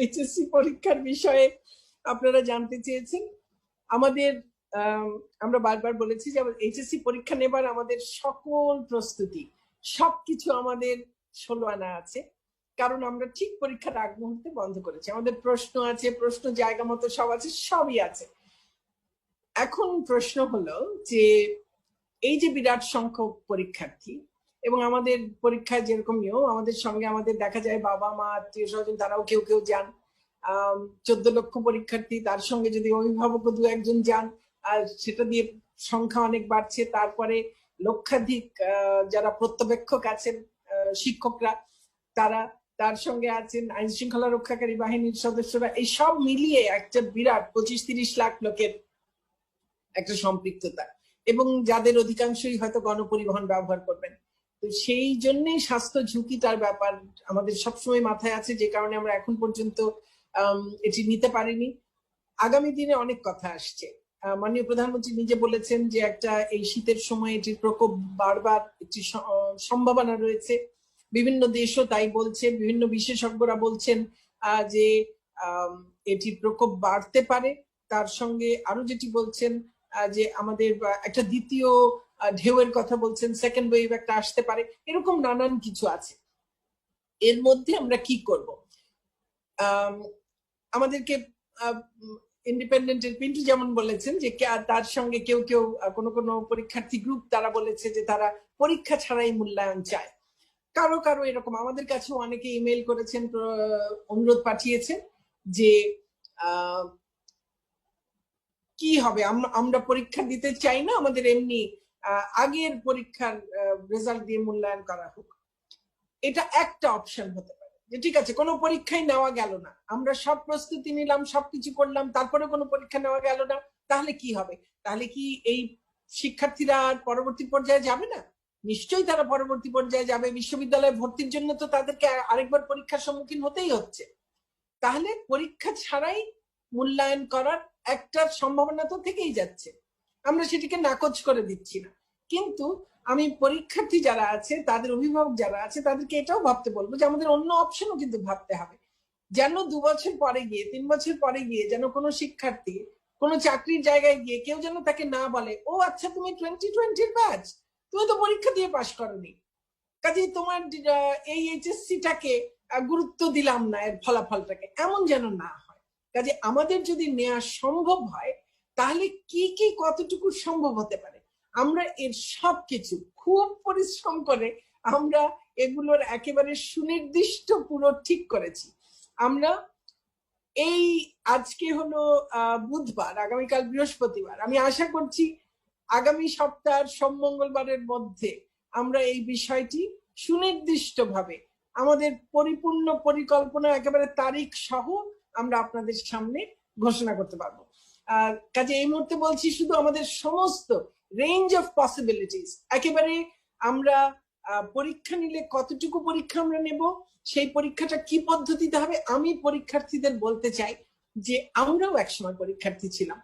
HSC পরীক্ষার বিষয়ে আপনারা জানতে চেয়েছেন। আমাদের আমরা বারবার বলেছি যে এইচএসসি পরীক্ষা নেবার আমাদের সকল প্রস্তুতি সবকিছু আমাদের 16 আনা আছে, কারণ আমরা ঠিক পরীক্ষার আগ মুহূর্তে বন্ধ করেছি। আমাদের প্রশ্ন আছে, প্রশ্ন জায়গা মতো সব আছে, সবই আছে। এখন প্রশ্ন হলো যে এই যে বিরাট সংখ্যক পরীক্ষার্থী এবং আমাদের পরীক্ষায় যেরকম নিয়ম, আমাদের সঙ্গে আমাদের দেখা যায় বাবা মা আত্মীয় স্বজন তারাও কেউ কেউ যান। 14 লক্ষ পরীক্ষার্থী, তার সঙ্গে যদি অভিভাবক দু একজন যান, আর সেটা দিয়ে সংখ্যা অনেক বাড়ছে। তারপরে লক্ষাধিক যারা প্রত্যবেক্ষক আছেন শিক্ষকরা, তারা, তার সঙ্গে আছেন আইন শৃঙ্খলা রক্ষাকারী বাহিনীর সদস্যরা, এই সব মিলিয়ে একটা বিরাট 25-30 লাখ লোকের একটা সম্পৃক্ততা, এবং যাদের অধিকাংশই হয়তো গণপরিবহন ব্যবহার করবেন। তো সেই জন্যই স্বাস্থ্য ঝুঁকিটার ব্যাপার আমাদের সবসময় মাথায় আছে, যে কারণে আমরা এখন পর্যন্ত এটি নিতে পারিনি। আগামী দিনে অনেক কথা আসছে। মাননীয় প্রধানমন্ত্রী নিজে বলেছেন যে একটা এই শীতের সময় এটির প্রকোপ বাড়বার একটি সম্ভাবনা রয়েছে। বিভিন্ন দেশও তাই বলছে, বিভিন্ন বিশেষজ্ঞরা বলছেন যে এটির প্রকোপ বাড়তে পারে। তার সঙ্গে আরো যেটি বলছেন যে আমাদের একটা দ্বিতীয় ঢেউয়ের কথা বলছেন, সেকেন্ড ওয়েভ একটা আসতে পারে, এরকম নানান কিছু আছে। এর মধ্যে আমরা কি করব? আমাদেরকে ইন্ডিপেন্ডেন্টের পিন্টু যেমন বলেছেন যে তার সঙ্গে কেউ কেউ কোনো কোনো পরীক্ষার্থী গ্রুপ তারা বলেছে যে তারা পরীক্ষা ছাড়াই মূল্যায়ন চায়। কারো কারো এরকম আমাদের কাছেও অনেকে ইমেল করেছেন, অনুরোধ পাঠিয়েছেন যে কি হবে, আমরা পরীক্ষা দিতে চাই না, আমাদের এমনি আগের পরীক্ষার রেজাল্ট দিয়ে মূল্যায়ন করা হোক। এটা একটা অপশন হতে পারে যে ঠিক আছে, কোনো পরীক্ষাই নেওয়া গেল না, আমরা সব প্রস্তুতি নিলাম, সবকিছু করলাম, তারপরে কোনো পরীক্ষা নেওয়া গেল না, তাহলে কি হবে? তাহলে কি এই শিক্ষার্থীরা আর পরবর্তী পর্যায়ে যাবে না? নিশ্চয়ই তারা পরবর্তী পর্যায়ে যাবে। বিশ্ববিদ্যালয়ে ভর্তির জন্য তো তাদেরকে আরেকবার পরীক্ষার সম্মুখীন হতেই হচ্ছে। তাহলে পরীক্ষা ছাড়াই মূল্যায়ন করার একটা সম্ভাবনা তো থেকেই যাচ্ছে, আমরা সেটিকে নাকচ করে দিচ্ছি না। কিন্তু আমি পরীক্ষার্থী যারা আছে, তাদের অভিভাবক যারা আছে, তাদেরকে এটাও ভাবতে বলবো যে আমাদের অন্য অপশনও কিন্তু ভাবতে হবে, যেন 2 বছর পরে গিয়ে, 3 বছর পরে গিয়ে যেন কোনো শিক্ষার্থী কোনো চাকরির জায়গায় গিয়ে কেউ যেন তাকে না বলে, ও আচ্ছা তুমি 2020 ব্যাচ, তুমি তো পরীক্ষা দিয়ে পাশ করনি, কাজেই তোমার এই এইচএসসিটাকে গুরুত্ব দিলাম না, এর ফলাফলটাকে, এমন যেন না হয়। কাজে আমাদের যদি নেওয়া সম্ভব হয়, তাহলে কি কি কতটুকু সম্ভব হতে পারে, আমরা এর সবকিছু খুব পরিশ্রম করে আমরা এগুলোর একেবারে সুনির্দিষ্ট পুরো ঠিক করেছি। আমরা এই আজকে হলো বুধবার, আগামীকাল বৃহস্পতিবার, আমি আশা করছি আগামী সপ্তাহের সোম মঙ্গলবারের মধ্যে আমরা এই বিষয়টি সুনির্দিষ্টভাবে আমাদের পরিপূর্ণ পরিকল্পনা একেবারে তারিখ সহ আমরা আপনাদের সামনে ঘোষণা করতে পারবো। কাজে এই মুহূর্তে বলছি শুধু আমাদের সমস্ত রেঞ্জ অফ পসিবিলিটিস, একেবারে আমরা পরীক্ষা নিলে কতটুকু পরীক্ষা আমরা নেব, সেই পরীক্ষাটা কি পদ্ধতিতে হবে। আমি পরীক্ষার্থীদের বলতে চাই যে আমরাও একসময় পরীক্ষার্থী ছিলাম,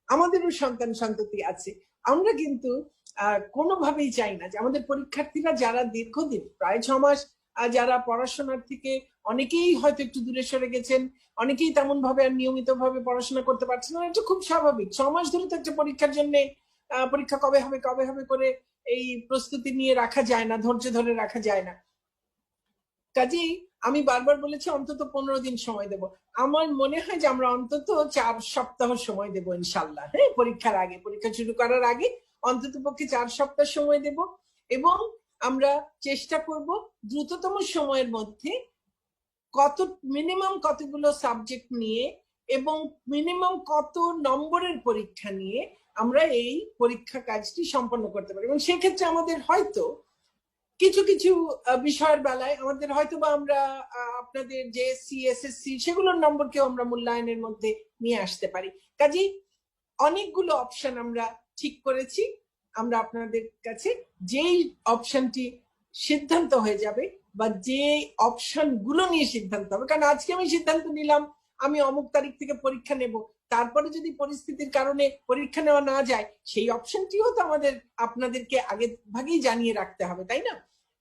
আমাদেরও সন্তান সন্ততি আছে। আমরা কিন্তু কোনোভাবেই চাই না যে আমাদের পরীক্ষার্থীরা যারা দীর্ঘদিন প্রায় 6 মাস যারা পড়াশোনার থেকে অনেকেই হয়তো একটু দূরে সরে গেছেন, অনেকেই তেমন ভাবে আর নিয়মিত ভাবে পড়াশোনা করতে পারছেন না, এটা খুব স্বাভাবিক। 6 মাস ধরে তো একটা পরীক্ষার জন্য পরীক্ষা কবে হবে কবে হবে করে এই প্রস্তুতি নিয়ে রাখা যায় না, ধৈর্য ধরে রাখা যায় না। কাজেই আমি বারবার বলেছি অন্তত 15 দিন সময় দেব। আমার মনে হয় যে আমরা অন্তত 4 সপ্তাহ সময় দেব ইনশাল্লাহ। হ্যাঁ, পরীক্ষার আগে, পরীক্ষা শুরু করার আগে অন্তত পক্ষে 4 সপ্তাহ সময় দেব, এবং আমরা চেষ্টা করব দ্রুততম সময়ের মধ্যে মিনিমাম কতগুলো সাবজেক্ট নিয়ে এবং মিনিমাম কত নম্বরের পরীক্ষা নিয়ে আমরা এই পরীক্ষা কাজটি সম্পন্ন করতে পারি। এবং সেক্ষেত্রে আমাদের হয়তো কিছু কিছু বিষয়ের বেলায় আমাদের হয়তো বা আমরা আপনাদের জেএসসি এসএসসি সেগুলোর নম্বরকেও আমরা মূল্যায়নের মধ্যে নিয়ে আসতে পারি। কাজেই অনেকগুলো অপশন আমরা ঠিক করেছি। আমরা আপনাদের কাছে যেই অপশনটি সিদ্ধান্ত হয়ে যাবে বা যে অপশন গুলো নিয়ে সিদ্ধান্ত হবে, কারণ আজকে আমি সিদ্ধান্ত নিলাম আমি অমুক তারিখ থেকে পরীক্ষা নেব, তারপরে যদি পরিস্থিতির কারণে পরীক্ষা নেওয়া না যায়, সেই অপশনটিও তো আমাদের আপনাদেরকে আগে ভাগেই জানিয়ে রাখতে হবে, তাই না?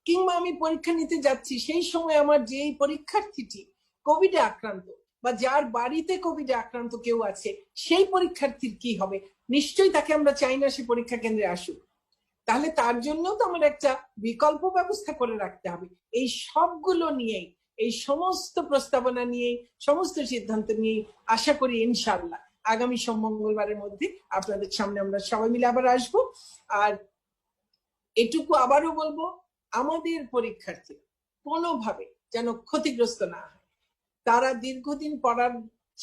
কিংবা আমি পরীক্ষা নিতে যাচ্ছি, সেই সময় আমার যেই পরীক্ষার্থীটি কোভিডে আক্রান্ত বা যার বাড়িতে কোভিডে আক্রান্ত কেউ আছে সেই পরীক্ষার্থীর কি হবে? নিশ্চয়ই তাকে আমরা চাই না সে পরীক্ষা কেন্দ্রে আসুক। তাহলে তার জন্য তো আমার একটা বিকল্প ব্যবস্থা করে রাখতে হবে। এই সবগুলো নিয়েই, এই সমস্ত প্রস্তাবনা নিয়েই, সমস্ত সিদ্ধান্ত নিয়েই আশা করি ইনশাআল্লাহ আগামী মঙ্গলবারের মধ্যে আপনাদের সামনে আমরা সবাই মিলে আবার আসবো। আর এটুকু আবারও বলবো, আমাদের পরীক্ষার্থী কোনোভাবে যেন ক্ষতিগ্রস্ত না হয়। তারা দীর্ঘদিন পড়ার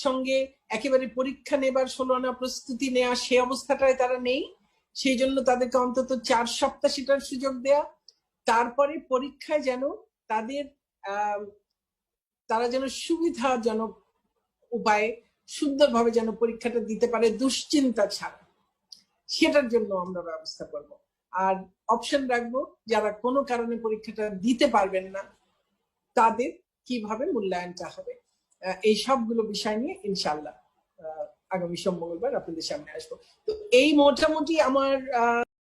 সঙ্গে একেবারে পরীক্ষা নেবার 16 আনা প্রস্তুতি নেওয়া সে অবস্থাটায় তারা নেই। সেই জন্য তাদেরকে অন্তত 4 সপ্তাহ সেটার সুযোগ দেয়া, তারপরে পরীক্ষায় যেন তারা যেন সুবিধাজনক উপায়ে সুন্দরভাবে যেন পরীক্ষাটা দিতে পারে দুশ্চিন্তা ছাড়া, সেটার জন্য আমরা ব্যবস্থা করব। আর অপশন রাখবো যারা কোনো কারণে পরীক্ষাটা দিতে পারবেন না তাদের কিভাবে মূল্যায়নটা হবে। এই সবগুলো বিষয় নিয়ে ইনশাআল্লাহ আগামী মঙ্গলবার আপনাদের সামনে আসবো। তো এই মোটামুটি আমার